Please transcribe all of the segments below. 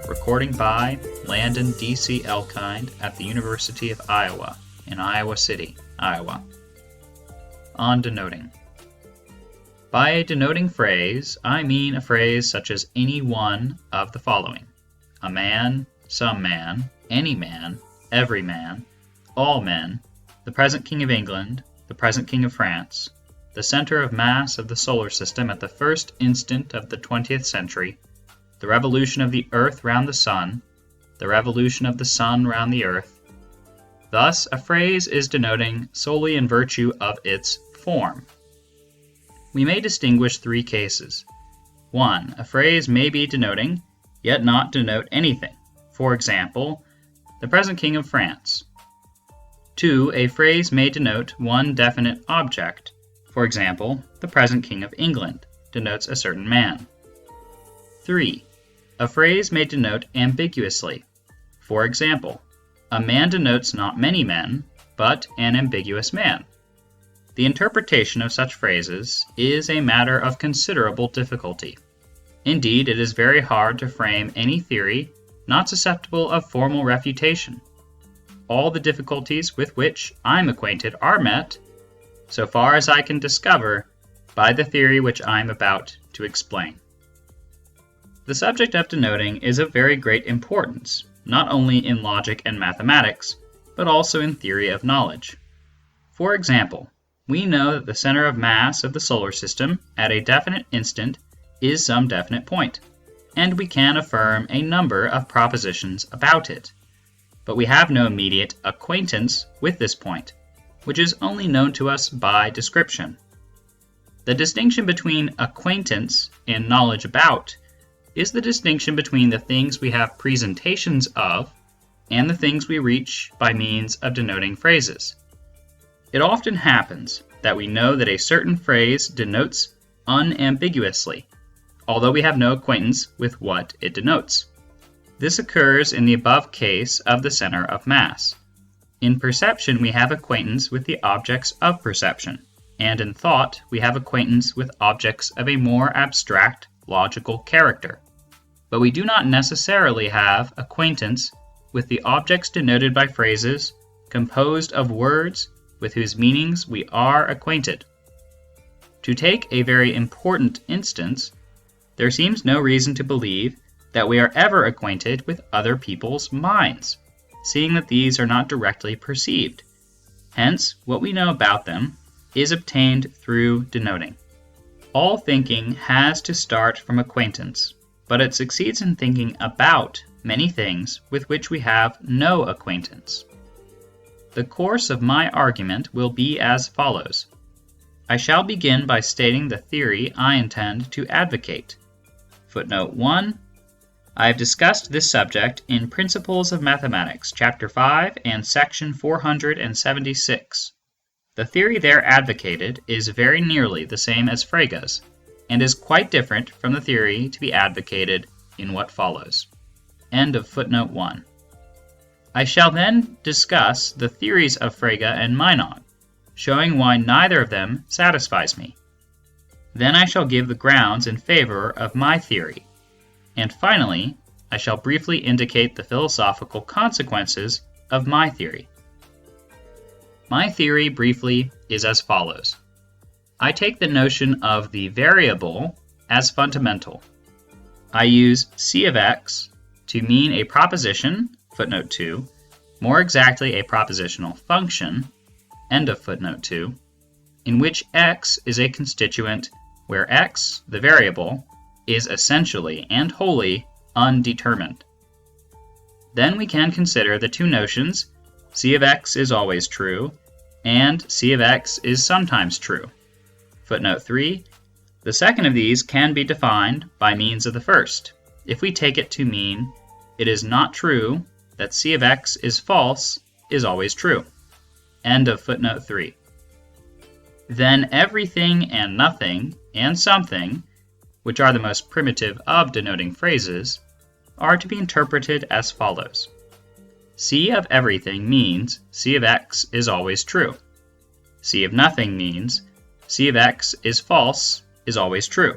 Recording by Landon D.C. Elkind at the University of Iowa in Iowa City, Iowa. On denoting. By a denoting phrase, I mean a phrase such as any one of the following: a man, some man, any man, every man, all men, the present King of England, the present King of France, the center of mass of the solar system at the first instant of the 20th century, the revolution of the earth round the sun, the revolution of the sun round the earth. Thus, a phrase is denoting solely in virtue of its form. We may distinguish three cases. 1. A phrase may be denoting, yet not denote anything. For example, the present King of France. 2. A phrase may denote one definite object. For example, the present King of England denotes a certain man. 3. A phrase may denote ambiguously. For example, a man denotes not many men, but an ambiguous man. The interpretation of such phrases is a matter of considerable difficulty. Indeed, it is very hard to frame any theory not susceptible of formal refutation. All the difficulties with which I am acquainted are met, so far as I can discover, by the theory which I am about to explain. The subject of denoting is of very great importance, not only in logic and mathematics, but also in theory of knowledge. For example, we know that the center of mass of the solar system at a definite instant is some definite point, and we can affirm a number of propositions about it. But we have no immediate acquaintance with this point, which is only known to us by description. The distinction between acquaintance and knowledge about is the distinction between the things we have presentations of and the things we reach by means of denoting phrases. It often happens that we know that a certain phrase denotes unambiguously, although we have no acquaintance with what it denotes. This occurs in the above case of the center of mass. In perception, we have acquaintance with the objects of perception, and in thought, we have acquaintance with objects of a more abstract, logical character. But we do not necessarily have acquaintance with the objects denoted by phrases composed of words with whose meanings we are acquainted. To take a very important instance, there seems no reason to believe that we are ever acquainted with other people's minds, seeing that these are not directly perceived. Hence, what we know about them is obtained through denoting. All thinking has to start from acquaintance, but it succeeds in thinking about many things with which we have no acquaintance. The course of my argument will be as follows. I shall begin by stating the theory I intend to advocate. Footnote 1. I have discussed this subject in Principles of Mathematics, Chapter 5 and Section 476. The theory there advocated is very nearly the same as Frege's, and is quite different from the theory to be advocated in what follows. End of footnote 1. I shall then discuss the theories of Frege and Meinong, showing why neither of them satisfies me. Then I shall give the grounds in favor of my theory, and finally, I shall briefly indicate the philosophical consequences of my theory. My theory, briefly, is as follows. I take the notion of the variable as fundamental. I use c of x to mean a proposition, footnote 2, more exactly a propositional function, end of footnote 2, in which x is a constituent where x, the variable, is essentially and wholly undetermined. Then we can consider the two notions c of x is always true and c of x is sometimes true. Footnote 3. The second of these can be defined by means of the first, if we take it to mean it is not true that c of x is false is always true. End of footnote 3. Then everything and nothing and something, which are the most primitive of denoting phrases, are to be interpreted as follows. C of everything means c of x is always true. C of nothing means c of x is false is always true.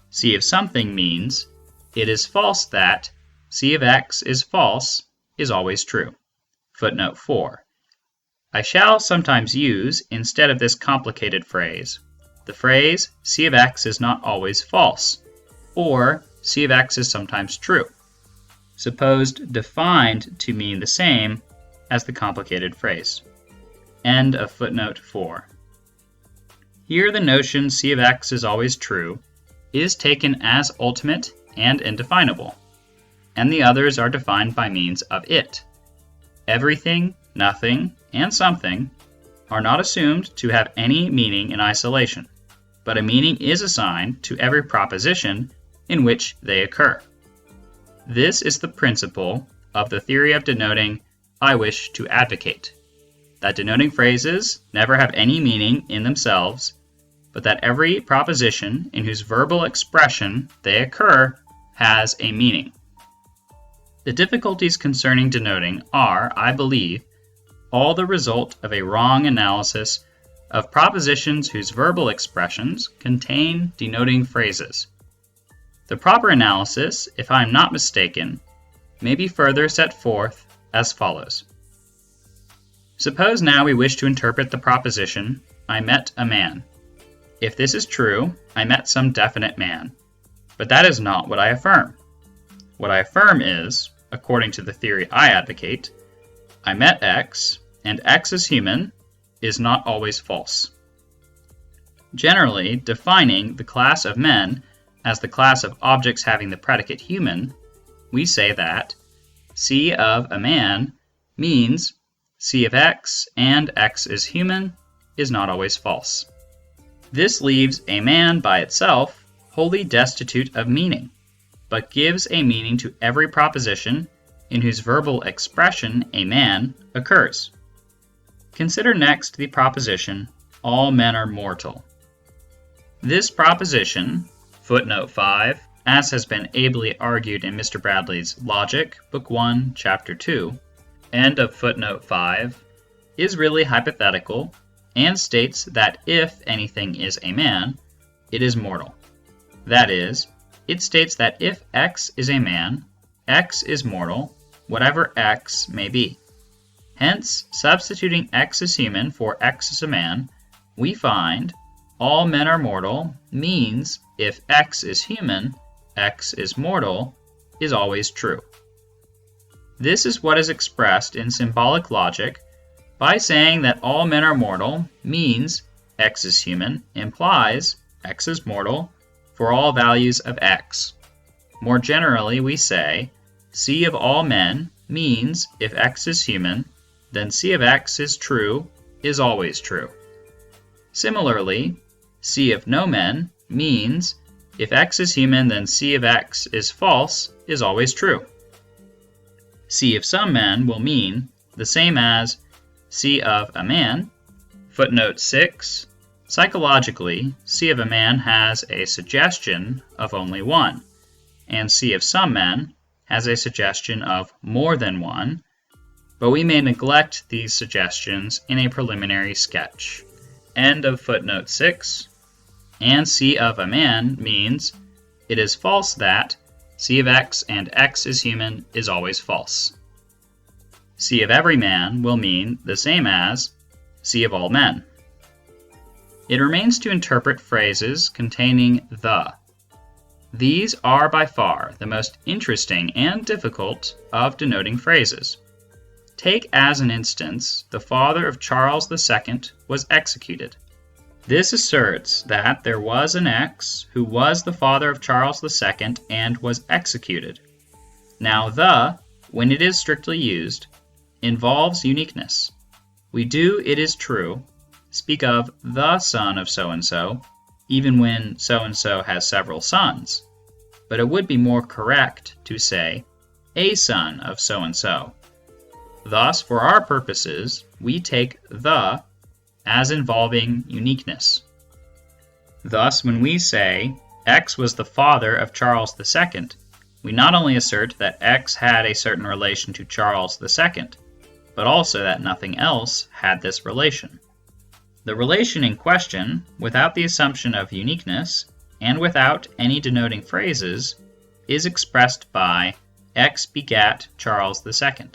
C of something means it is false that C of x is false is always true. Footnote 4. I shall sometimes use, instead of this complicated phrase, the phrase C of x is not always false, or C of x is sometimes true, supposed defined to mean the same as the complicated phrase. End of footnote 4. Here the notion C of x is always true is taken as ultimate and indefinable, and the others are defined by means of it. Everything, nothing, and something are not assumed to have any meaning in isolation, but a meaning is assigned to every proposition in which they occur. This is the principle of the theory of denoting I wish to advocate, that denoting phrases never have any meaning in themselves, but that every proposition in whose verbal expression they occur has a meaning. The difficulties concerning denoting are, I believe, all the result of a wrong analysis of propositions whose verbal expressions contain denoting phrases. The proper analysis, if I am not mistaken, may be further set forth as follows. Suppose now we wish to interpret the proposition, I met a man. If this is true, I met some definite man. But that is not what I affirm. What I affirm is, according to the theory I advocate, I met X, and X is human, is not always false. Generally, defining the class of men as the class of objects having the predicate human, we say that C of a man means C of X and X is human is not always false. This leaves a man by itself wholly destitute of meaning, but gives a meaning to every proposition in whose verbal expression a man occurs. Consider next the proposition, all men are mortal. This proposition, footnote 5, as has been ably argued in Mr. Bradley's Logic, Book 1, Chapter 2, end of footnote 5, is really hypothetical and states that if anything is a man, it is mortal. That is, it states that if X is a man, X is mortal, whatever X may be. Hence, substituting X is human for X is a man, we find all men are mortal means if X is human, X is mortal is always true. This is what is expressed in symbolic logic by saying that all men are mortal means X is human implies X is mortal for all values of X. More generally, we say C of all men means if X is human, then C of X is true is always true. Similarly, C of no men means if X is human, then C of X is false is always true. C of some men will mean the same as C of a man. Footnote 6. Psychologically, C of a man has a suggestion of only one, and C of some men has a suggestion of more than one, but we may neglect these suggestions in a preliminary sketch. End of footnote 6. And C of a man means it is false that C of X and X is human is always false. C of every man will mean the same as C of all men. It remains to interpret phrases containing the. These are by far the most interesting and difficult of denoting phrases. Take as an instance, the father of Charles II was executed. This asserts that there was an X who was the father of Charles II and was executed. Now the, when it is strictly used, involves uniqueness. We do, it is true, speak of the son of so-and-so, even when so-and-so has several sons, but it would be more correct to say a son of so-and-so. Thus, for our purposes, we take the as involving uniqueness. Thus, when we say X was the father of Charles II, we not only assert that X had a certain relation to Charles II, but also that nothing else had this relation. The relation in question, without the assumption of uniqueness, and without any denoting phrases, is expressed by X begat Charles II.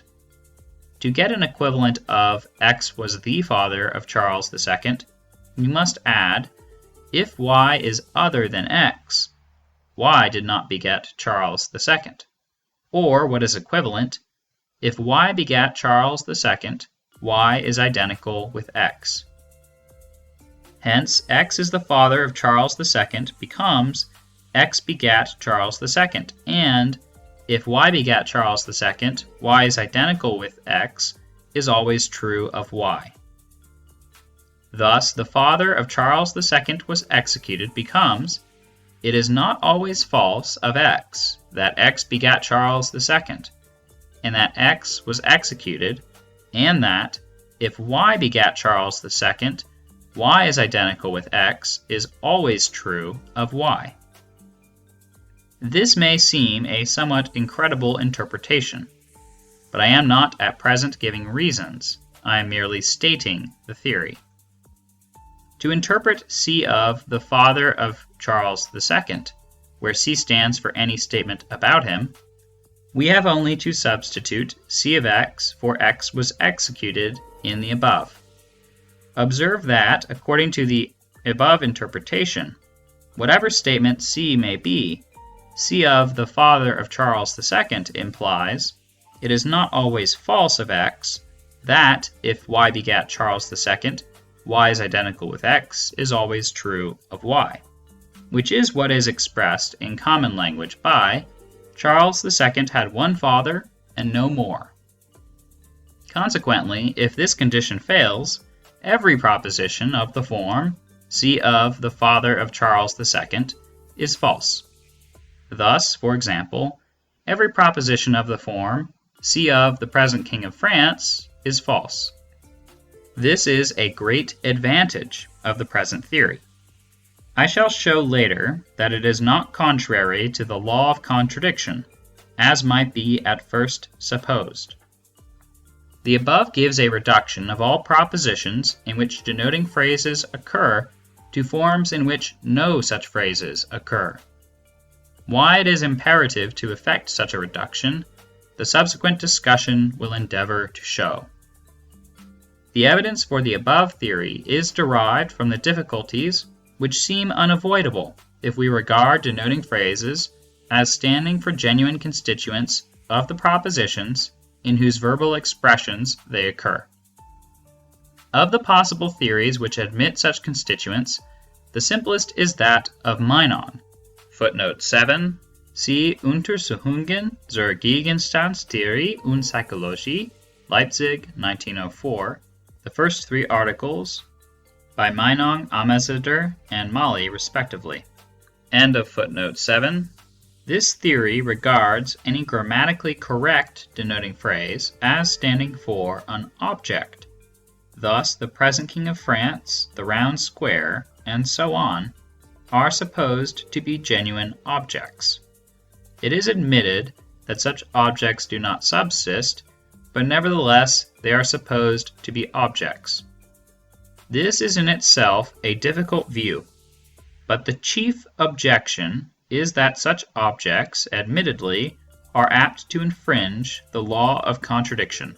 To get an equivalent of X was the father of Charles II, we must add, if Y is other than X, Y did not beget Charles II. Or, what is equivalent, if Y begat Charles II, Y is identical with X. Hence, X is the father of Charles II becomes X begat Charles II, and if Y begat Charles II, Y is identical with X is always true of Y. Thus, the father of Charles II was executed becomes, it is not always false of X that X begat Charles II, and that X was executed, and that, if Y begat Charles II, Y is identical with X is always true of Y. This may seem a somewhat incredible interpretation, but I am not at present giving reasons, I am merely stating the theory. To interpret C of the father of Charles II, where C stands for any statement about him, we have only to substitute C of X for X was executed in the above. Observe that, according to the above interpretation, whatever statement C may be, C of the father of Charles II implies, it is not always false of X that, if Y begat Charles II, Y is identical with X is always true of Y, which is what is expressed in common language by Charles II had one father and no more. Consequently, if this condition fails, every proposition of the form C of the father of Charles II is false. Thus, for example, every proposition of the form C of the present King of France is false. This is a great advantage of the present theory. I shall show later that it is not contrary to the law of contradiction, as might be at first supposed. The above gives a reduction of all propositions in which denoting phrases occur to forms in which no such phrases occur. Why it is imperative to effect such a reduction, the subsequent discussion will endeavor to show. The evidence for the above theory is derived from the difficulties which seem unavoidable if we regard denoting phrases as standing for genuine constituents of the propositions in whose verbal expressions they occur. Of the possible theories which admit such constituents, the simplest is that of Meinong. Footnote 7. See Untersuchungen zur Gegenstandstheorie und Psychologie, Leipzig, 1904, the first 3 articles by Meinong, Ameseder, and Mali, respectively. End of footnote 7. This theory regards any grammatically correct denoting phrase as standing for an object. Thus, the present King of France, the round square, and so on, are supposed to be genuine objects. It is admitted that such objects do not subsist, but nevertheless they are supposed to be objects. This is in itself a difficult view, but the chief objection is that such objects, admittedly, are apt to infringe the law of contradiction.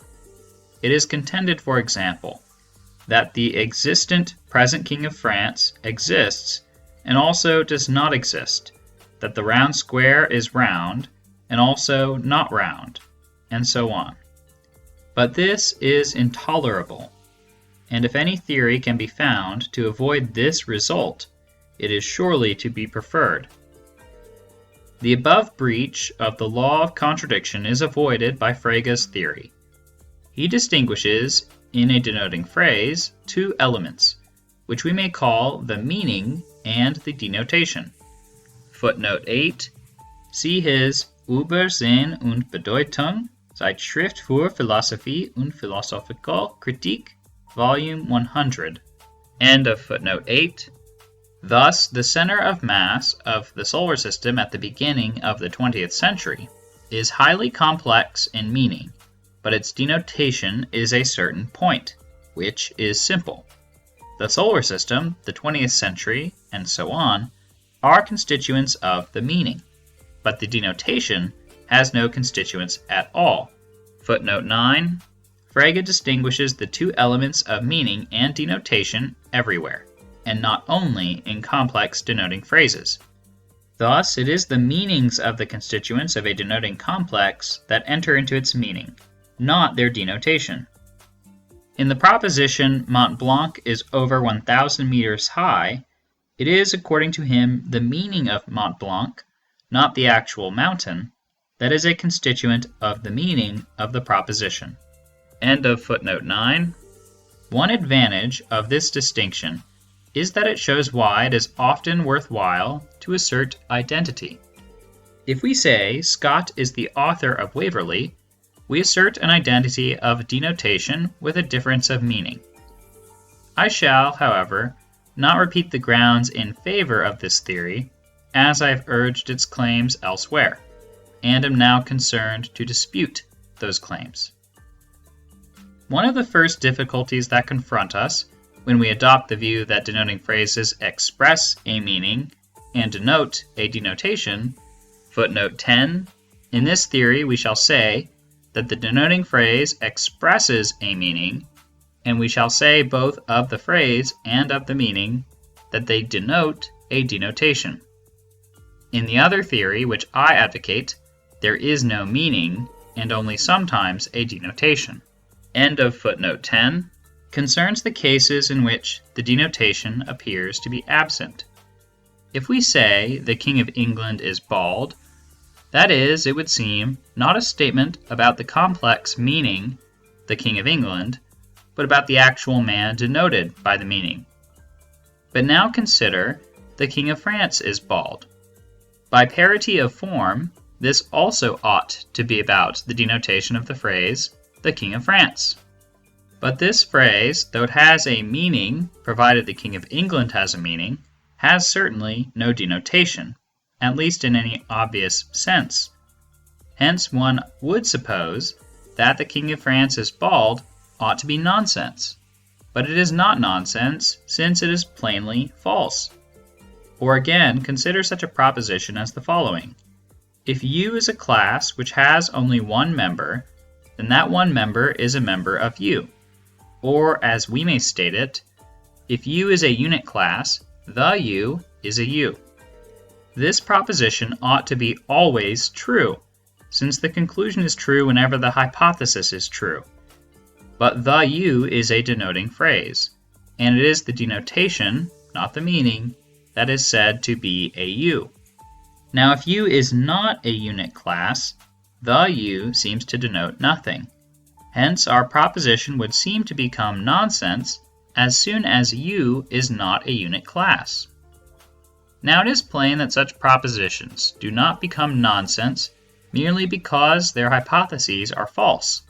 It is contended, for example, that the existent present King of France exists and also does not exist, that the round square is round and also not round, and so on. But this is intolerable, and if any theory can be found to avoid this result, it is surely to be preferred. The above breach of the law of contradiction is avoided by Frege's theory. He distinguishes, in a denoting phrase, 2 elements, which we may call the meaning and the denotation. Footnote 8. See his Über Sinn und Bedeutung, Zeitschrift für Philosophie und Philosophische Kritik, Volume 100. End of footnote 8. Thus, the center of mass of the solar system at the beginning of the 20th century is highly complex in meaning, but its denotation is a certain point, which is simple. The solar system, the 20th century, and so on, are constituents of the meaning, but the denotation has no constituents at all. Footnote 9. Frege distinguishes the two elements of meaning and denotation everywhere, and not only in complex denoting phrases. Thus, it is the meanings of the constituents of a denoting complex that enter into its meaning, not their denotation. In the proposition Mont Blanc is over 1,000 meters high, it is, according to him, the meaning of Mont Blanc, not the actual mountain, that is a constituent of the meaning of the proposition. End of footnote 9. One advantage of this distinction is that it shows why it is often worthwhile to assert identity. If we say Scott is the author of Waverley, we assert an identity of denotation with a difference of meaning. I shall, however, not repeat the grounds in favor of this theory, as I have urged its claims elsewhere, and am now concerned to dispute those claims. One of the first difficulties that confront us when we adopt the view that denoting phrases express a meaning and denote a denotation, footnote 10, in this theory we shall say that the denoting phrase expresses a meaning, and we shall say both of the phrase and of the meaning that they denote a denotation. In the other theory, which I advocate, there is no meaning and only sometimes a denotation. End of footnote 10 concerns the cases in which the denotation appears to be absent. If we say the King of England is bald, that is, it would seem, not a statement about the complex meaning, the King of England, but about the actual man denoted by the meaning. But now consider the King of France is bald. By parity of form, this also ought to be about the denotation of the phrase, the King of France. But this phrase, though it has a meaning, provided the King of England has a meaning, has certainly no denotation, at least in any obvious sense. Hence one would suppose that the King of France is bald ought to be nonsense. But it is not nonsense, since it is plainly false. Or again, consider such a proposition as the following. If U is a class which has only one member, then that one member is a member of U. Or, as we may state it, if U is a unit class, the U is a U. This proposition ought to be always true, since the conclusion is true whenever the hypothesis is true. But the U is a denoting phrase, and it is the denotation, not the meaning, that is said to be a U. Now, if U is not a unit class, the U seems to denote nothing. Hence, our proposition would seem to become nonsense as soon as U is not a unit class. Now, it is plain that such propositions do not become nonsense merely because their hypotheses are false.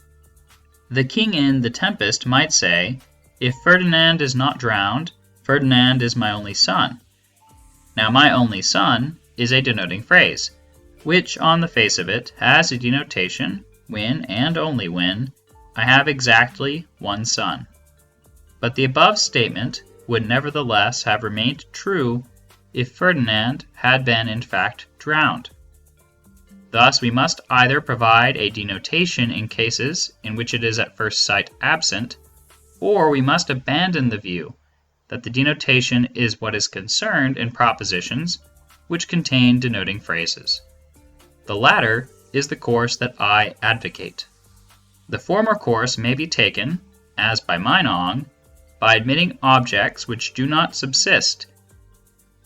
The king in The Tempest might say, if Ferdinand is not drowned, Ferdinand is my only son. Now, my only son is a denoting phrase, which, on the face of it, has a denotation when and only when I have exactly one son. But the above statement would nevertheless have remained true if Ferdinand had been in fact drowned. Thus we must either provide a denotation in cases in which it is at first sight absent, or we must abandon the view that the denotation is what is concerned in propositions which contain denoting phrases. The latter is the course that I advocate. The former course may be taken, as by Meinong, by admitting objects which do not subsist,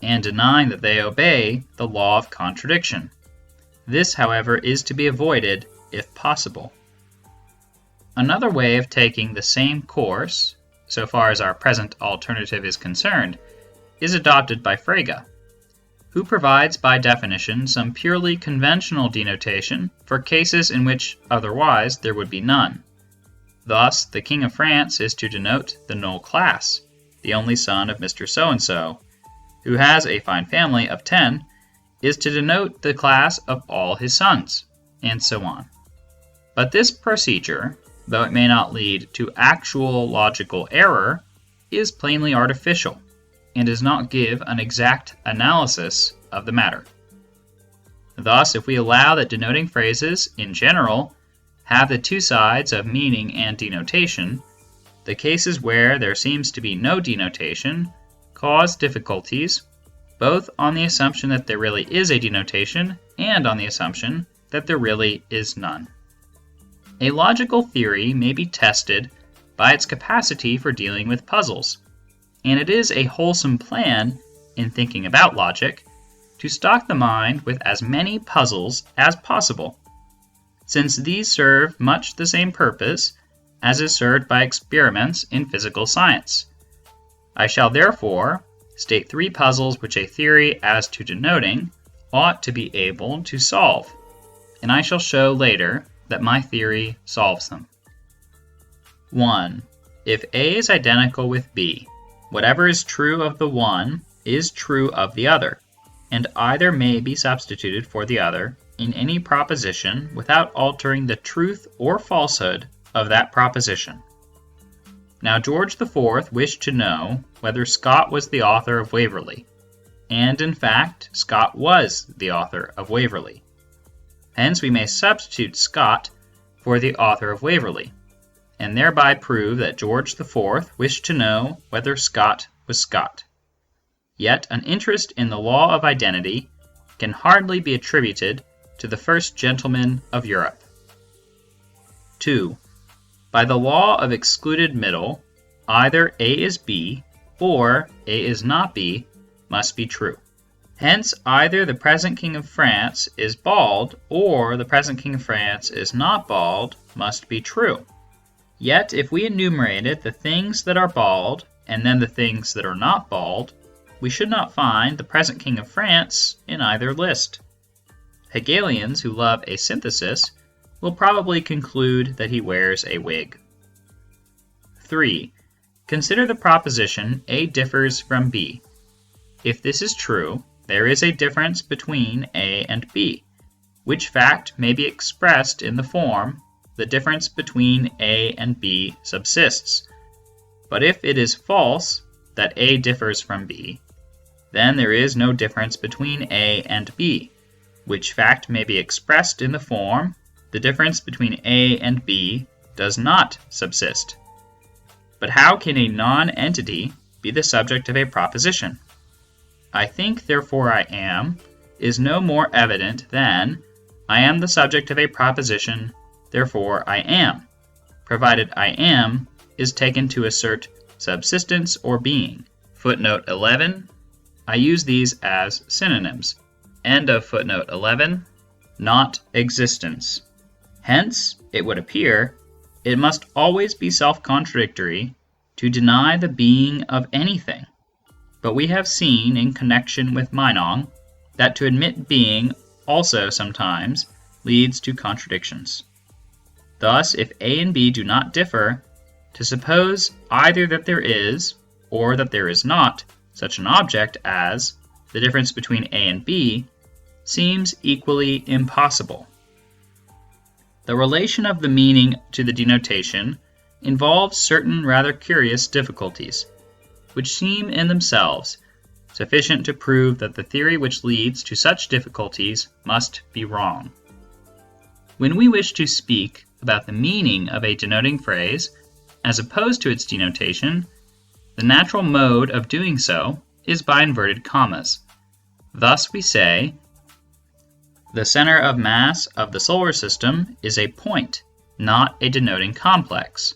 and denying that they obey the law of contradiction. This, however, is to be avoided if possible. Another way of taking the same course, so far as our present alternative is concerned, is adopted by Frege, who provides by definition some purely conventional denotation for cases in which otherwise there would be none. Thus, the King of France is to denote the null class, the only son of Mr. So-and-so, who has a fine family of 10, is to denote the class of all his sons, and so on. But this procedure, though it may not lead to actual logical error, is plainly artificial, and does not give an exact analysis of the matter. Thus, if we allow that denoting phrases, in general, have the two sides of meaning and denotation, the cases where there seems to be no denotation cause difficulties, both on the assumption that there really is a denotation and on the assumption that there really is none. A logical theory may be tested by its capacity for dealing with puzzles, and it is a wholesome plan, in thinking about logic, to stock the mind with as many puzzles as possible, since these serve much the same purpose as is served by experiments in physical science. I shall therefore state 3 puzzles which a theory as to denoting ought to be able to solve, and I shall show later that my theory solves them. 1. If A is identical with B, whatever is true of the one is true of the other, and either may be substituted for the other in any proposition without altering the truth or falsehood of that proposition. Now George IV wished to know whether Scott was the author of Waverley, and in fact Scott was the author of Waverley. Hence we may substitute Scott for the author of Waverley, and thereby prove that George IV wished to know whether Scott was Scott. Yet an interest in the law of identity can hardly be attributed to the first gentleman of Europe. 2. By the law of excluded middle, either A is B or A is not B must be true. Hence either the present King of France is bald or the present King of France is not bald must be true. Yet if we enumerated the things that are bald and then the things that are not bald, we should not find the present King of France in either list. Hegelians who love a synthesis will probably conclude that he wears a wig. 3. Consider the proposition A differs from B. If this is true, there is a difference between A and B, which fact may be expressed in the form the difference between A and B subsists. But if it is false that A differs from B, then there is no difference between A and B, which fact may be expressed in the form the difference between A and B does not subsist. But how can a non-entity be the subject of a proposition? I think, therefore I am, is no more evident than I am the subject of a proposition, therefore I am, provided I am is taken to assert subsistence or being. Footnote 11. I use these as synonyms. End of footnote 11. Not existence. Hence, it would appear, it must always be self-contradictory to deny the being of anything. But we have seen in connection with Meinong that to admit being also sometimes leads to contradictions. Thus, if A and B do not differ, to suppose either that there is or that there is not such an object as the difference between A and B seems equally impossible. The relation of the meaning to the denotation involves certain rather curious difficulties, which seem in themselves sufficient to prove that the theory which leads to such difficulties must be wrong. When we wish to speak about the meaning of a denoting phrase as opposed to its denotation, the natural mode of doing so is by inverted commas. Thus we say, the center of mass of the solar system is a point, not a denoting complex.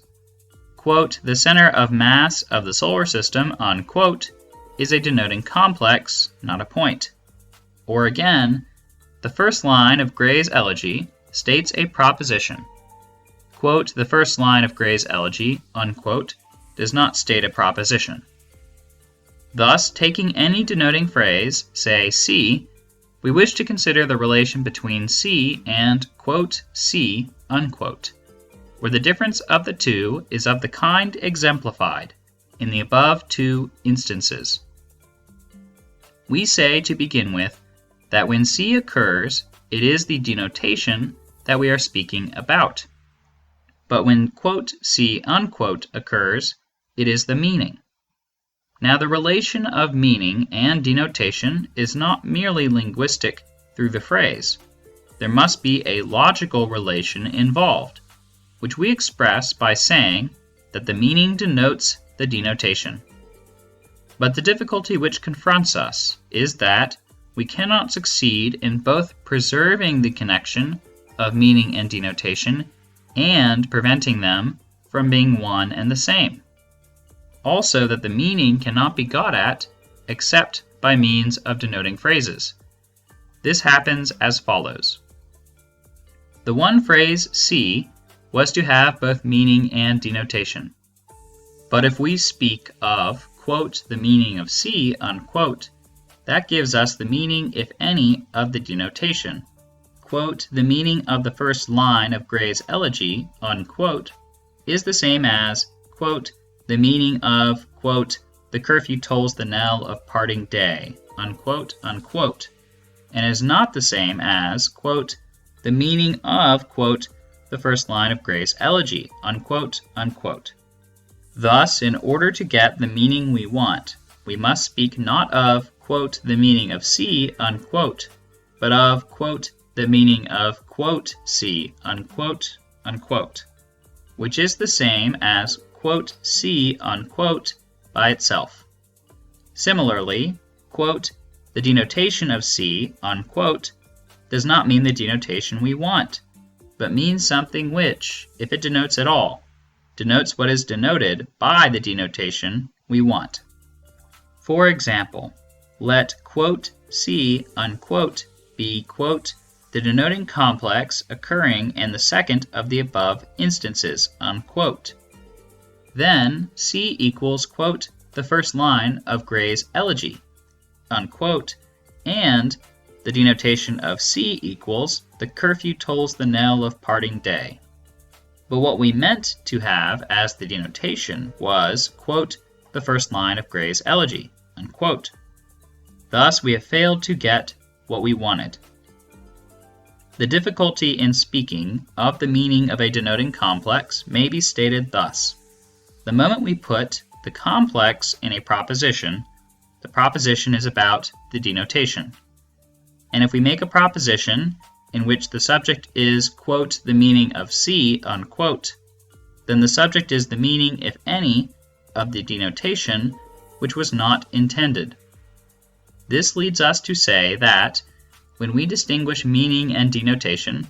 Quote, the center of mass of the solar system, unquote, is a denoting complex, not a point. Or again, the first line of Gray's elegy states a proposition. Quote, the first line of Gray's elegy, unquote, does not state a proposition. Thus, taking any denoting phrase, say C, we wish to consider the relation between C and, quote, C, unquote, where the difference of the two is of the kind exemplified in the above two instances. We say, to begin with, that when C occurs, it is the denotation that we are speaking about. But when, quote, C, unquote, occurs, it is the meaning. Now the relation of meaning and denotation is not merely linguistic, through the phrase. There must be a logical relation involved, which we express by saying that the meaning denotes the denotation. But the difficulty which confronts us is that we cannot succeed in both preserving the connection of meaning and denotation and preventing them from being one and the same. Also, that the meaning cannot be got at except by means of denoting phrases. This happens as follows. The one phrase see was to have both meaning and denotation. But if we speak of, quote, the meaning of see, unquote, that gives us the meaning, if any, of the denotation. Quote, the meaning of the first line of Gray's elegy, unquote, is the same as, quote, the meaning of, quote, the curfew tolls the knell of parting day, unquote, unquote, and is not the same as, quote, the meaning of, quote, the first line of Gray's elegy, unquote, unquote. Thus, in order to get the meaning we want, we must speak not of, quote, the meaning of see, unquote, but of, quote, the meaning of, quote, see, unquote, unquote, which is the same as, quote, see, unquote, by itself. Similarly, quote, the denotation of see, unquote, does not mean the denotation we want, but means something which, if it denotes at all, denotes what is denoted by the denotation we want. For example, let, quote, see, unquote, be, quote, the denoting complex occurring in the second of the above instances, unquote. Then see equals, quote, the first line of Gray's elegy, unquote, and the denotation of see equals the curfew tolls the knell of parting day. But what we meant to have as the denotation was, quote, the first line of Gray's elegy, unquote. Thus we have failed to get what we wanted. The difficulty in speaking of the meaning of a denoting complex may be stated thus. The moment we put the complex in a proposition, the proposition is about the denotation. And if we make a proposition in which the subject is, quote, the meaning of see, unquote, then the subject is the meaning, if any, of the denotation which was not intended. This leads us to say that, when we distinguish meaning and denotation,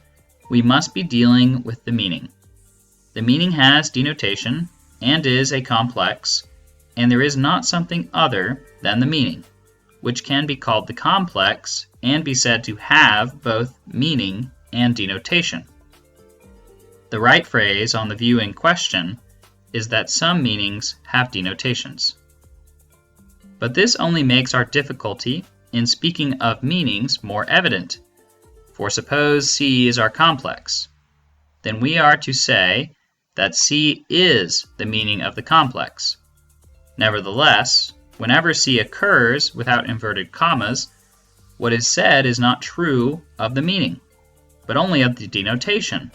we must be dealing with the meaning. The meaning has denotation and is a complex, and there is not something other than the meaning, which can be called the complex and be said to have both meaning and denotation. The right phrase on the view in question is that some meanings have denotations. But this only makes our difficulty in speaking of meanings more evident. For suppose C is our complex, then we are to say that C is the meaning of the complex. Nevertheless, whenever C occurs without inverted commas, what is said is not true of the meaning, but only of the denotation,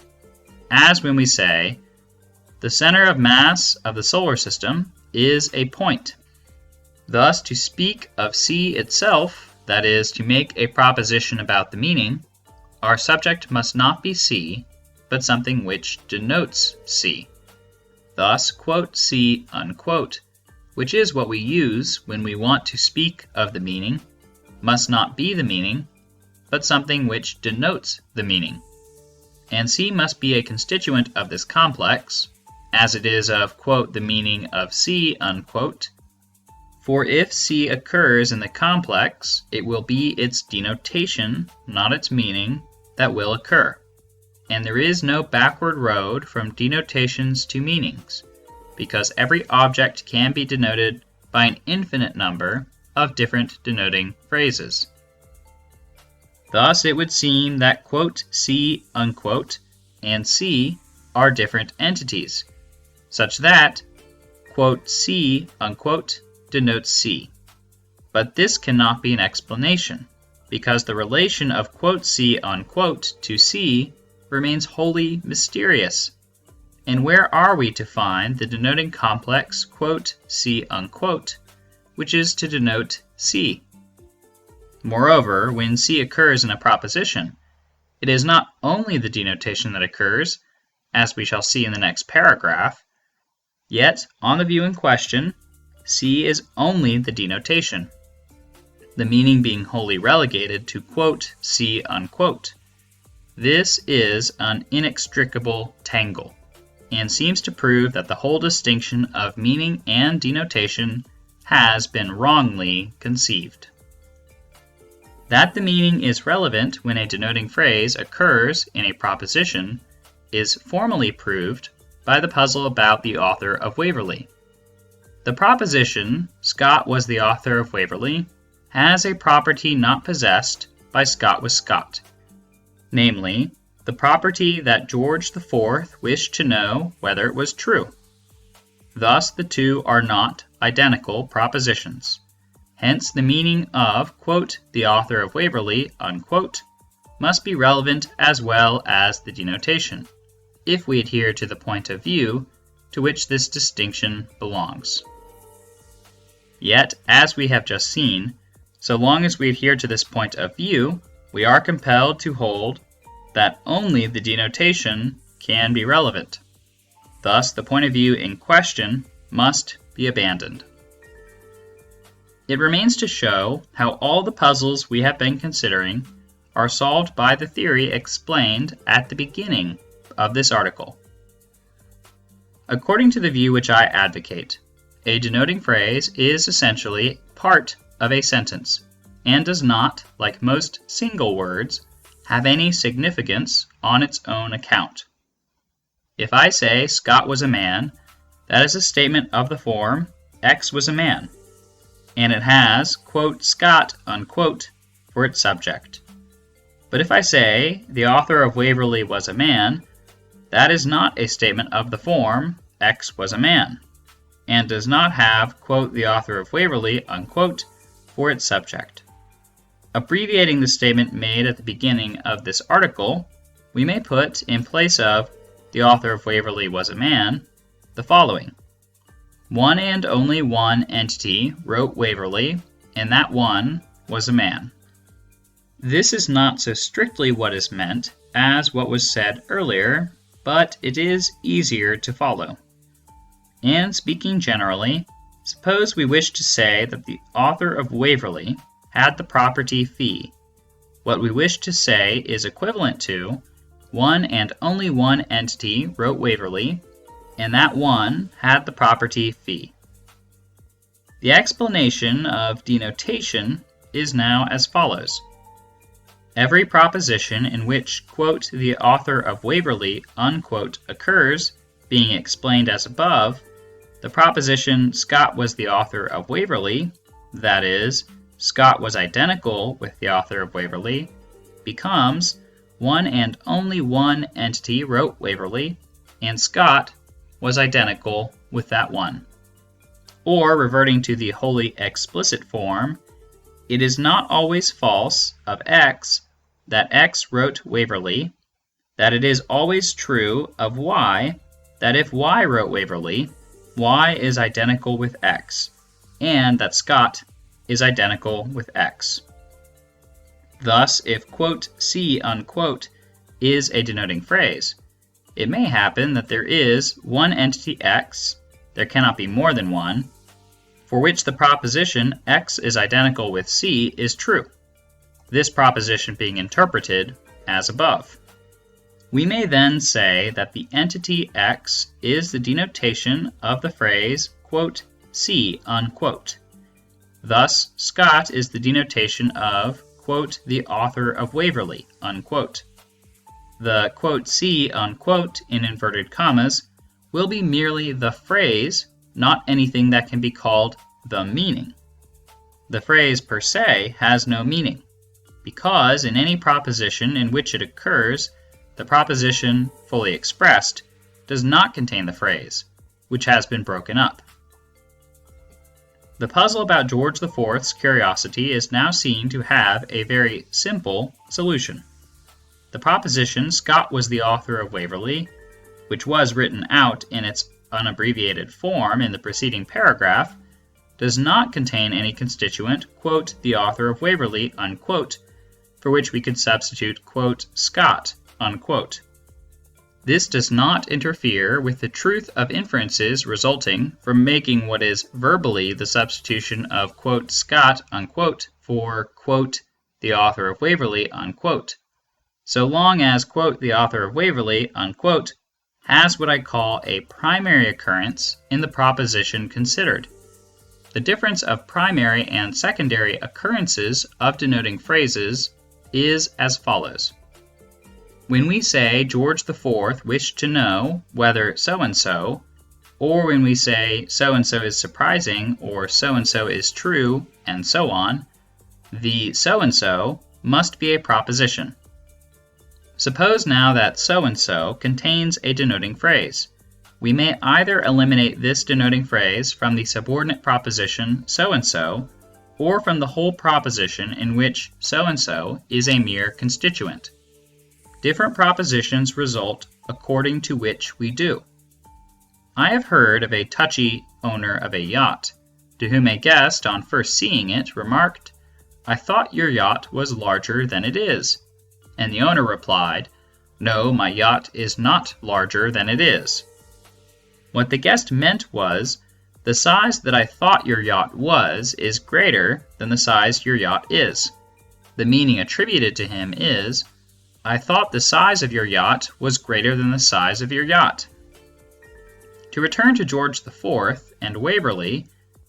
as when we say, the center of mass of the solar system is a point. Thus, to speak of C itself, that is, to make a proposition about the meaning, our subject must not be C, but something which denotes C. Thus, quote, see, unquote, which is what we use when we want to speak of the meaning, must not be the meaning, but something which denotes the meaning. And C must be a constituent of this complex, as it is of, quote, the meaning of C, unquote. For if C occurs in the complex, it will be its denotation, not its meaning, that will occur. And there is no backward road from denotations to meanings, because every object can be denoted by an infinite number of different denoting phrases. Thus it would seem that, quote, C, unquote, and C are different entities, such that, quote, C, unquote, denotes C. But this cannot be an explanation, because the relation of, quote, C, unquote, to C remains wholly mysterious. And where are we to find the denoting complex, quote, C, unquote, which is to denote C? Moreover, when C occurs in a proposition, it is not only the denotation that occurs, as we shall see in the next paragraph, yet, on the view in question, C is only the denotation, the meaning being wholly relegated to C. This is an inextricable tangle, and seems to prove that the whole distinction of meaning and denotation has been wrongly conceived. That the meaning is relevant when a denoting phrase occurs in a proposition is formally proved by the puzzle about the author of Waverley. The proposition, Scott was the author of Waverley, has a property not possessed by Scott was Scott, namely, the property that George IV wished to know whether it was true. Thus the two are not identical propositions. Hence the meaning of "the author of Waverley" must be relevant as well as the denotation, if we adhere to the point of view to which this distinction belongs. Yet, as we have just seen, so long as we adhere to this point of view, we are compelled to hold that only the denotation can be relevant. Thus, the point of view in question must be abandoned. It remains to show how all the puzzles we have been considering are solved by the theory explained at the beginning of this article. According to the view which I advocate, a denoting phrase is essentially part of a sentence, and does not, like most single words, have any significance on its own account. If I say Scott was a man, that is a statement of the form X was a man, and it has "Scott" for its subject. But if I say the author of Waverley was a man, that is not a statement of the form X was a man, and does not have "the author of Waverley" for its subject. Abbreviating the statement made at the beginning of this article, we may put, in place of "the author of Waverley was a man," the following: one and only one entity wrote Waverley, and that one was a man. This is not so strictly what is meant as what was said earlier, but it is easier to follow. And speaking generally, suppose we wish to say that the author of Waverley had the property phi. What we wish to say is equivalent to one and only one entity wrote Waverley, and that one had the property phi. The explanation of denotation is now as follows. Every proposition in which "the author of Waverley" occurs being explained as above, the proposition Scott was the author of Waverley, that is, Scott was identical with the author of Waverley, becomes one and only one entity wrote Waverley, and Scott was identical with that one. Or, reverting to the wholly explicit form, it is not always false of X that X wrote Waverley, that it is always true of Y that if Y wrote Waverley, Y is identical with X, and that Scott is identical with X. Thus, if "C" is a denoting phrase, it may happen that there is one entity X, there cannot be more than one, for which the proposition X is identical with C is true, this proposition being interpreted as above. We may then say that the entity X is the denotation of the phrase "C". Thus, Scott is the denotation of "the author of Waverley". The "C" in inverted commas will be merely the phrase, not anything that can be called the meaning. The phrase per se has no meaning, because in any proposition in which it occurs, the proposition, fully expressed, does not contain the phrase, which has been broken up. The puzzle about George IV's curiosity is now seen to have a very simple solution. The proposition Scott was the author of Waverley, which was written out in its unabbreviated form in the preceding paragraph, does not contain any constituent, "the author of Waverley," for which we could substitute, "Scott." This does not interfere with the truth of inferences resulting from making what is verbally the substitution of "Scott" for "the author of Waverley," so long as "the author of Waverley" has what I call a primary occurrence in the proposition considered. The difference of primary and secondary occurrences of denoting phrases is as follows. When we say George IV wished to know whether so-and-so, or when we say so-and-so is surprising or so-and-so is true, and so on, the so-and-so must be a proposition. Suppose now that so-and-so contains a denoting phrase. We may either eliminate this denoting phrase from the subordinate proposition so-and-so, or from the whole proposition in which so-and-so is a mere constituent. Different propositions result according to which we do. I have heard of a touchy owner of a yacht, to whom a guest, on first seeing it, remarked, "I thought your yacht was larger than it is." And the owner replied, "No, my yacht is not larger than it is." What the guest meant was, "The size that I thought your yacht was is greater than the size your yacht is." The meaning attributed to him is, "I thought the size of your yacht was greater than the size of your yacht." To return to George IV and Waverley,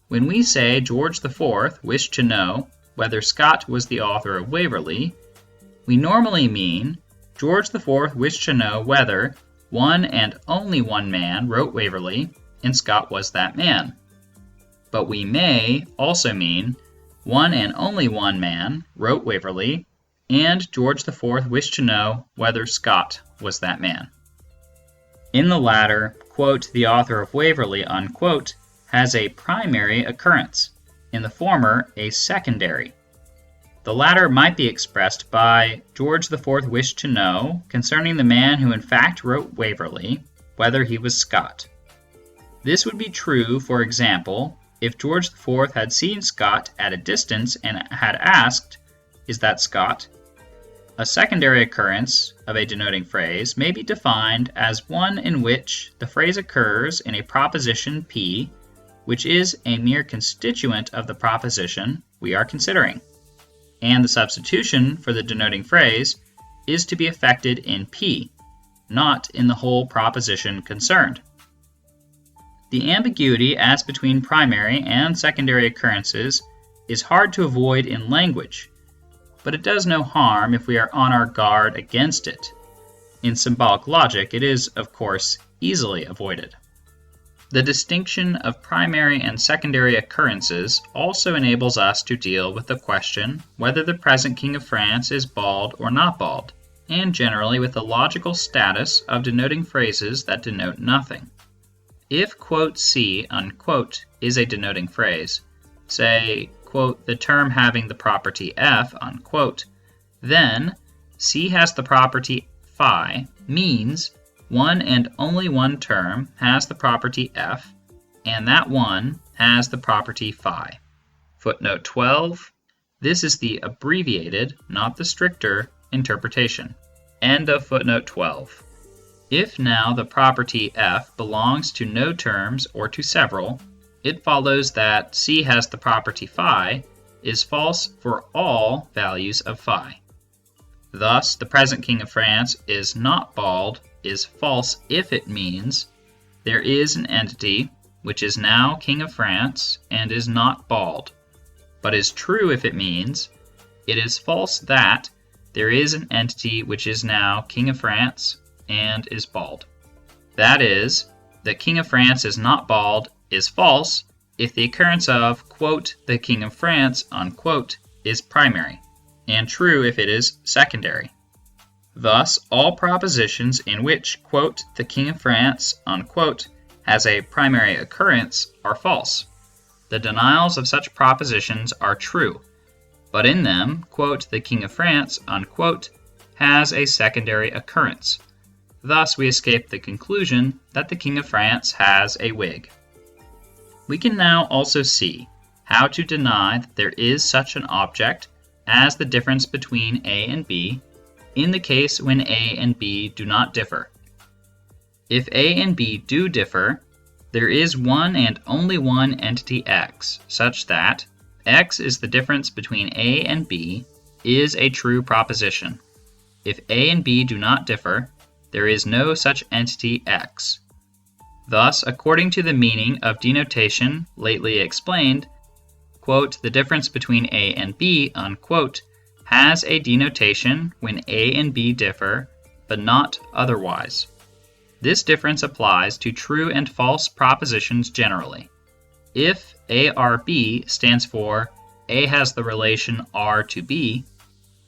when we say George IV wished to know whether Scott was the author of Waverley, we normally mean George IV wished to know whether one and only one man wrote Waverley, and Scott was that man. But we may also mean one and only one man wrote Waverley, and George IV wished to know whether Scott was that man. In the latter, "the author of Waverley" has a primary occurrence, in the former a secondary. The latter might be expressed by George IV wished to know concerning the man who in fact wrote Waverley, whether he was Scott. This would be true, for example, if George IV had seen Scott at a distance and had asked, "Is that Scott?" A secondary occurrence of a denoting phrase may be defined as one in which the phrase occurs in a proposition P, which is a mere constituent of the proposition we are considering, and the substitution for the denoting phrase is to be effected in P, not in the whole proposition concerned. The ambiguity as between primary and secondary occurrences is hard to avoid in language, but it does no harm if we are on our guard against it. In symbolic logic, it is, of course, easily avoided. The distinction of primary and secondary occurrences also enables us to deal with the question whether the present King of France is bald or not bald, and generally with the logical status of denoting phrases that denote nothing. If "C" is a denoting phrase, say "the term having the property F," then C has the property phi means one and only one term has the property F, and that one has the property phi. Footnote 12. This is the abbreviated, not the stricter, interpretation. End of footnote 12. If now the property F belongs to no terms or to several, it follows that C has the property phi is false for all values of phi. Thus, the present King of France is not bald is false if it means there is an entity which is now King of France and is not bald, but is true if it means it is false that there is an entity which is now King of France and is bald. That is, that King of France is not bald is false if the occurrence of "the King of France" is primary, and true if it is secondary. Thus, all propositions in which "the King of France" has a primary occurrence are false. The denials of such propositions are true, but in them "the King of France" has a secondary occurrence. Thus we escape the conclusion that the King of France has a wig. We can now also see how to deny that there is such an object as the difference between A and B in the case when A and B do not differ. If A and B do differ, there is one and only one entity X, such that X is the difference between A and B is a true proposition. If A and B do not differ, there is no such entity X. Thus, according to the meaning of denotation lately explained, quote, the difference between A and B, unquote, has a denotation when A and B differ, but not otherwise. This difference applies to true and false propositions generally. If ARB stands for A has the relation R to B,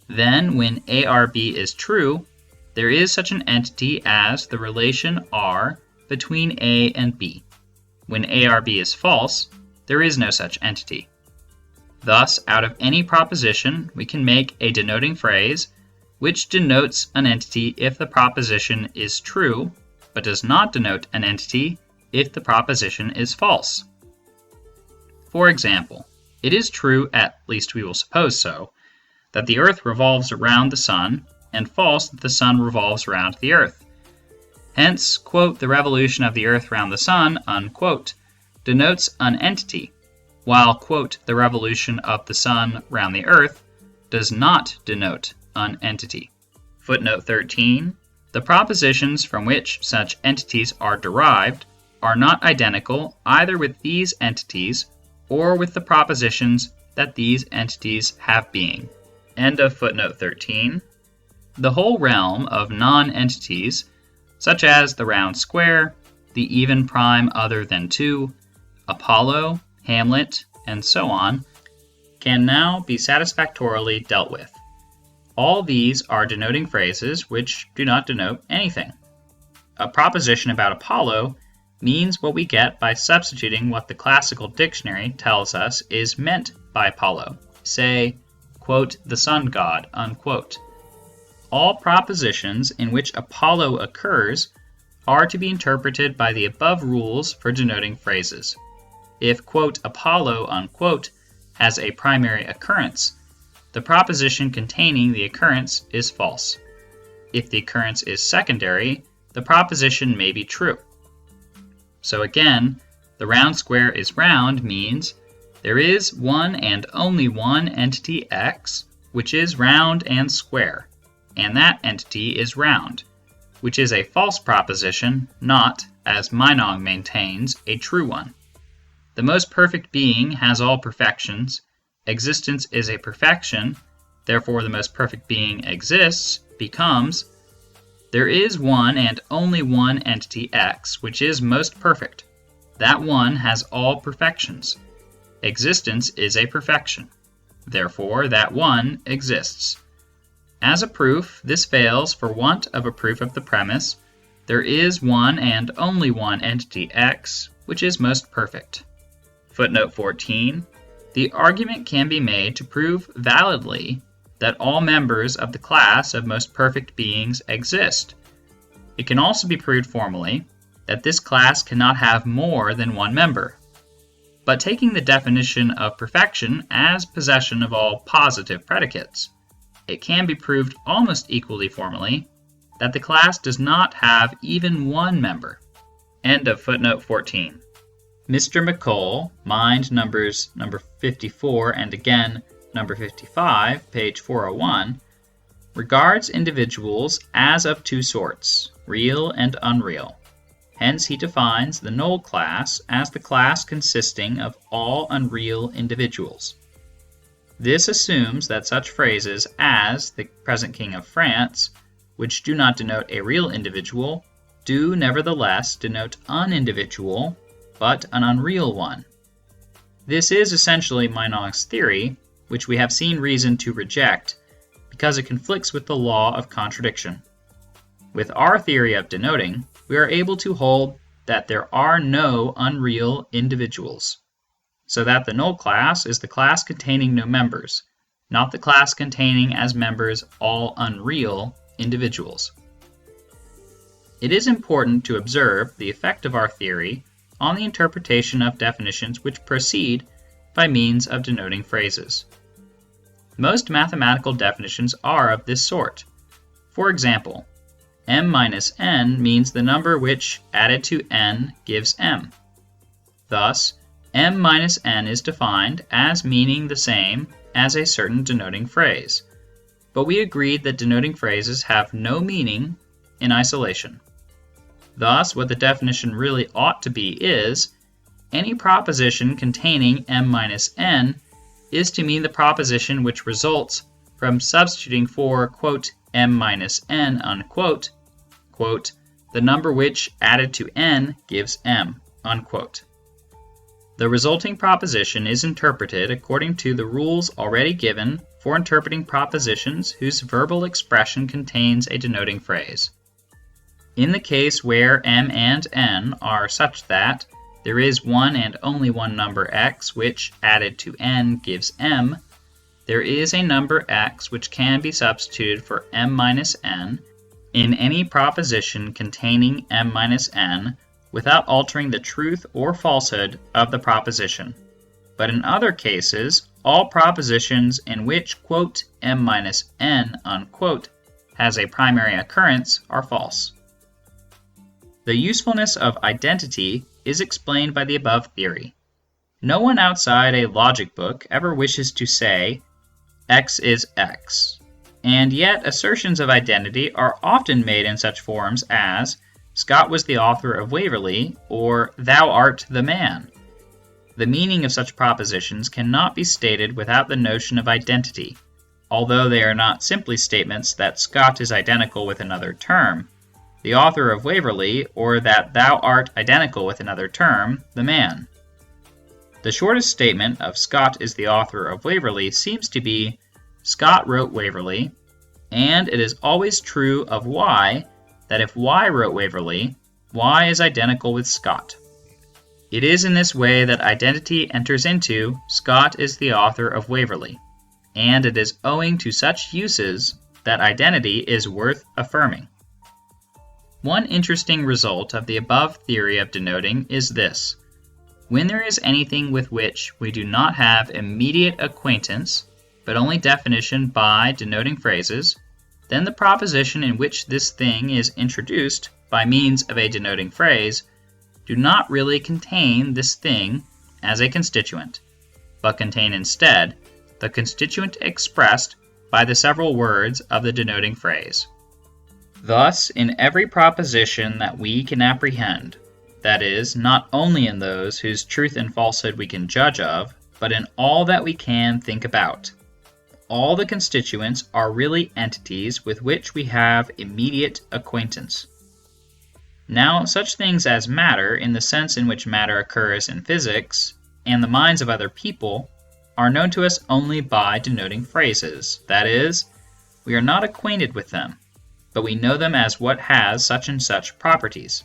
then when ARB is true, there is such an entity as the relation R between A and B. When ARB is false, there is no such entity. Thus, out of any proposition, we can make a denoting phrase which denotes an entity if the proposition is true, but does not denote an entity if the proposition is false. For example, it is true, at least we will suppose so, that the Earth revolves around the Sun, and false that the Sun revolves around the Earth. Hence, quote, the revolution of the Earth round the Sun, unquote, denotes an entity, while, quote, the revolution of the Sun round the Earth does not denote an entity. Footnote 13. The propositions from which such entities are derived are not identical either with these entities or with the propositions that these entities have being. End of footnote 13. The whole realm of non-entities, such as the round square, the even prime other than 2, Apollo, Hamlet, and so on, can now be satisfactorily dealt with. All these are denoting phrases which do not denote anything. A proposition about Apollo means what we get by substituting what the classical dictionary tells us is meant by Apollo, say, quote, the sun god, unquote. All propositions in which Apollo occurs are to be interpreted by the above rules for denoting phrases. If, quote, Apollo, unquote, has a primary occurrence, the proposition containing the occurrence is false. If the occurrence is secondary, the proposition may be true. So again, the round square is round means there is one and only one entity X, which is round and square, and that entity is round, which is a false proposition, not, as Meinong maintains, a true one. The most perfect being has all perfections. Existence is a perfection, therefore the most perfect being exists becomes there is one and only one entity X, which is most perfect. That one has all perfections. Existence is a perfection. Therefore, that one exists. As a proof, this fails for want of a proof of the premise, there is one and only one entity X, which is most perfect. Footnote 14. The argument can be made to prove validly that all members of the class of most perfect beings exist. It can also be proved formally that this class cannot have more than one member. But taking the definition of perfection as possession of all positive predicates, it can be proved almost equally formally that the class does not have even one member. End of footnote 14. Mr. McColl, Mind numbers number 54 and again number 55, page 401, regards individuals as of two sorts, real and unreal. Hence he defines the null class as the class consisting of all unreal individuals. This assumes that such phrases as the present King of France, which do not denote a real individual, do nevertheless denote an individual, but an unreal one. This is essentially Meinong's theory, which we have seen reason to reject because it conflicts with the law of contradiction. With our theory of denoting, we are able to hold that there are no unreal individuals, so that the null class is the class containing no members, not the class containing as members all unreal individuals. It is important to observe the effect of our theory on the interpretation of definitions which proceed by means of denoting phrases. Most mathematical definitions are of this sort. For example, m minus n means the number which, added to n, gives m. Thus, m minus n is defined as meaning the same as a certain denoting phrase. But we agreed that denoting phrases have no meaning in isolation. Thus, what the definition really ought to be is, any proposition containing m minus n is to mean the proposition which results from substituting for, quote, m minus n, unquote, quote, the number which, added to n, gives m, unquote. The resulting proposition is interpreted according to the rules already given for interpreting propositions whose verbal expression contains a denoting phrase. In the case where m and n are such that there is one and only one number x which, added to n, gives m, there is a number x which can be substituted for m minus n in any proposition containing m minus n without altering the truth or falsehood of the proposition. But in other cases, all propositions in which, quote, m minus n, unquote, has a primary occurrence are false. The usefulness of identity is explained by the above theory. No one outside a logic book ever wishes to say, x is x, and yet assertions of identity are often made in such forms as, Scott was the author of Waverley, or thou art the man. The meaning of such propositions cannot be stated without the notion of identity, although they are not simply statements that Scott is identical with another term, the author of Waverley, or that thou art identical with another term, the man. The shortest statement of Scott is the author of Waverley seems to be, Scott wrote Waverley, and it is always true of Y that if Y wrote Waverley, Y is identical with Scott. It is in this way that identity enters into Scott is the author of Waverley, and it is owing to such uses that identity is worth affirming. One interesting result of the above theory of denoting is this. When there is anything with which we do not have immediate acquaintance, but only definition by denoting phrases, then the proposition in which this thing is introduced by means of a denoting phrase do not really contain this thing as a constituent, but contain instead the constituent expressed by the several words of the denoting phrase. Thus, in every proposition that we can apprehend, that is, not only in those whose truth and falsehood we can judge of, but in all that we can think about, all the constituents are really entities with which we have immediate acquaintance. Now, such things as matter, in the sense in which matter occurs in physics, and the minds of other people, are known to us only by denoting phrases. That is, we are not acquainted with them, but we know them as what has such and such properties.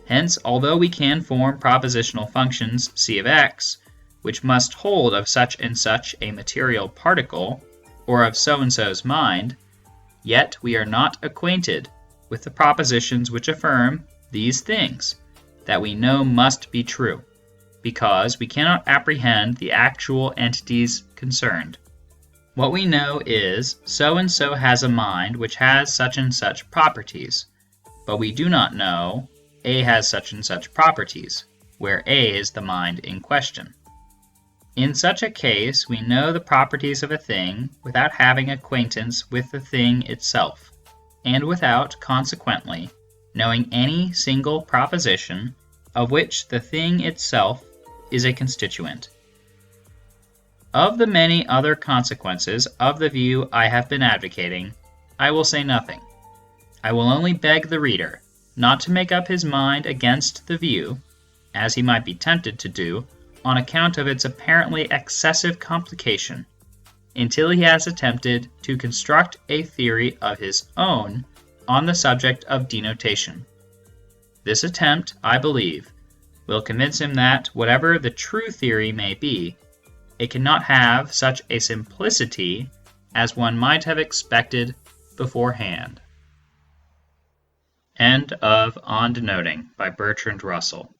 Hence, although we can form propositional functions c of x, which must hold of such and such a material particle, or of so-and-so's mind, yet we are not acquainted with the propositions which affirm these things that we know must be true, because we cannot apprehend the actual entities concerned. What we know is so-and-so has a mind which has such and such properties, but we do not know A has such and such properties, where A is the mind in question. In such a case, we know the properties of a thing without having acquaintance with the thing itself, and without, consequently, knowing any single proposition of which the thing itself is a constituent. Of the many other consequences of the view I have been advocating, I will say nothing. I will only beg the reader not to make up his mind against the view, as he might be tempted to do, on account of its apparently excessive complication, until he has attempted to construct a theory of his own on the subject of denotation. This attempt, I believe, will convince him that, whatever the true theory may be, it cannot have such a simplicity as one might have expected beforehand. End of On Denoting by Bertrand Russell.